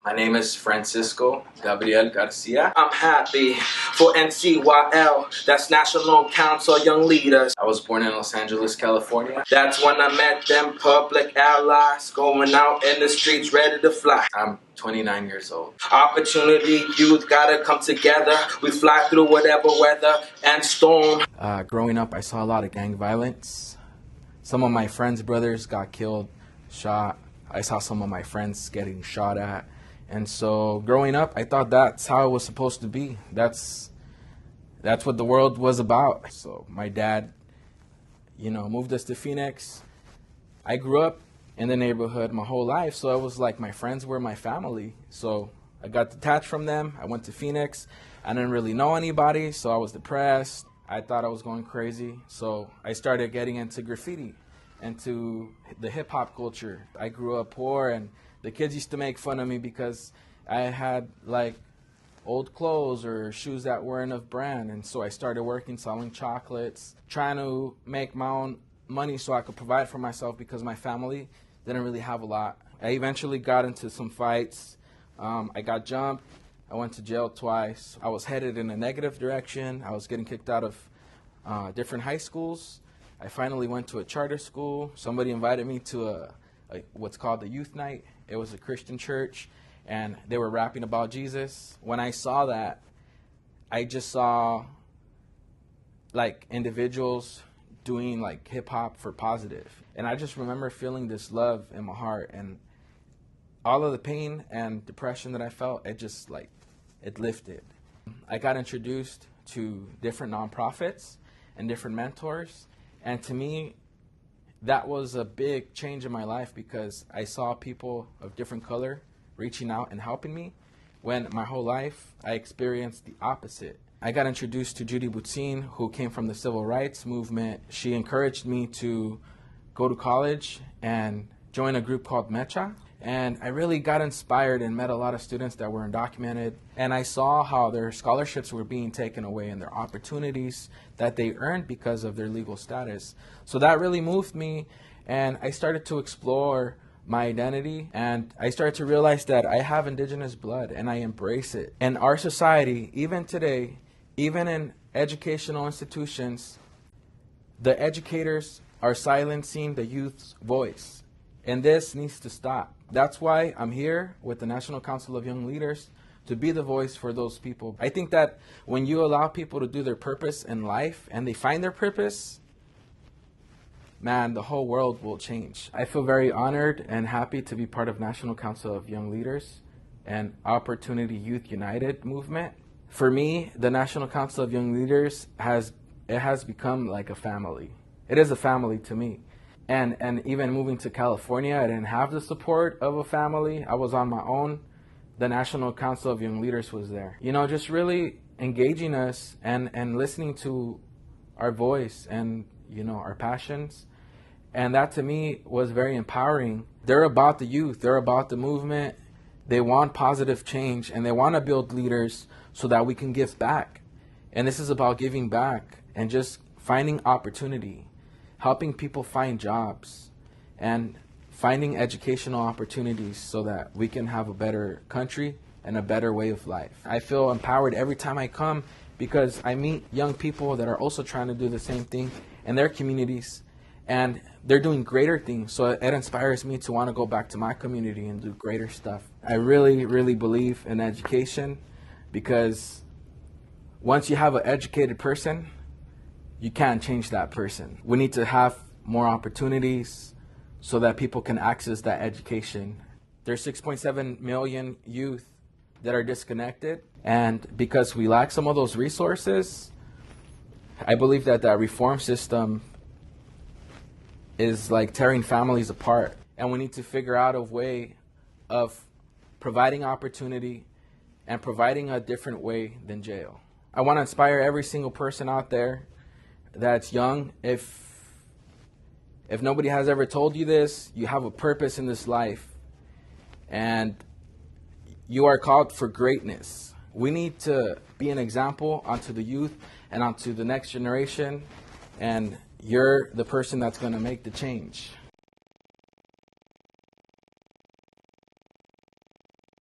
My name is Francisco Gabriel Garcia. I'm happy for NCYL, that's National Council of Young Leaders. I was born in Los Angeles, California. That's when I met them public allies, going out in the streets ready to fly. I'm 29 years old. Opportunity, youth gotta come together. We fly through whatever weather and storm. Growing up, I saw a lot of gang violence. Some of my friends' brothers got killed, shot. I saw some of my friends getting shot at. And so growing up, I thought that's how it was supposed to be. That's what the world was about. So my dad, moved us to Phoenix. I grew up in the neighborhood my whole life, so it was like my friends were my family. So I got detached from them. I went to Phoenix. I didn't really know anybody, so I was depressed. I thought I was going crazy. So I started getting into graffiti, into the hip-hop culture. I grew up poor, and the kids used to make fun of me because I had like old clothes or shoes that weren't of brand. And so I started working, selling chocolates, trying to make my own money so I could provide for myself because my family didn't really have a lot. I eventually got into some fights. I got jumped. I went to jail twice. I was headed in a negative direction. I was getting kicked out of different high schools. I finally went to a charter school. Somebody invited me to what's called the youth night. It was a Christian church, and they were rapping about Jesus. When I saw that, I just saw like individuals doing like hip hop for positive. And I just remember feeling this love in my heart, and all of the pain and depression that I felt, it lifted. I got introduced to different nonprofits and different mentors, and to me, that was a big change in my life because I saw people of different color reaching out and helping me when my whole life I experienced the opposite. I got introduced to Judy Butsin, who came from the civil rights movement. She encouraged me to go to college and join a group called Mecha. And I really got inspired and met a lot of students that were undocumented. And I saw how their scholarships were being taken away and their opportunities that they earned because of their legal status. So that really moved me, and I started to explore my identity, and I started to realize that I have indigenous blood and I embrace it. And our society, even today, even in educational institutions, the educators are silencing the youth's voice. And this needs to stop. That's why I'm here with the National Council of Young Leaders, to be the voice for those people. I think that when you allow people to do their purpose in life and they find their purpose, man, the whole world will change. I feel very honored and happy to be part of National Council of Young Leaders and Opportunity Youth United movement. For me, the National Council of Young Leaders has become like a family. It is a family to me. And even moving to California, I didn't have the support of a family. I was on my own. The National Council of Young Leaders was there. Just really engaging us and listening to our voice and, our passions. And that to me was very empowering. They're about the youth. They're about the movement. They want positive change, and they want to build leaders so that we can give back. And this is about giving back and just finding opportunity, helping people find jobs, and finding educational opportunities so that we can have a better country and a better way of life. I feel empowered every time I come because I meet young people that are also trying to do the same thing in their communities, and they're doing greater things. So it inspires me to want to go back to my community and do greater stuff. I really, really believe in education, because once you have an educated person, you can't change that person. We need to have more opportunities so that people can access that education. There's 6.7 million youth that are disconnected, and because we lack some of those resources, I believe that reform system is like tearing families apart, and we need to figure out a way of providing opportunity and providing a different way than jail. I want to inspire every single person out there that's young. If nobody has ever told you this, you have a purpose in this life, and you are called for greatness. We need to be an example onto the youth and onto the next generation, and you're the person that's going to make the change.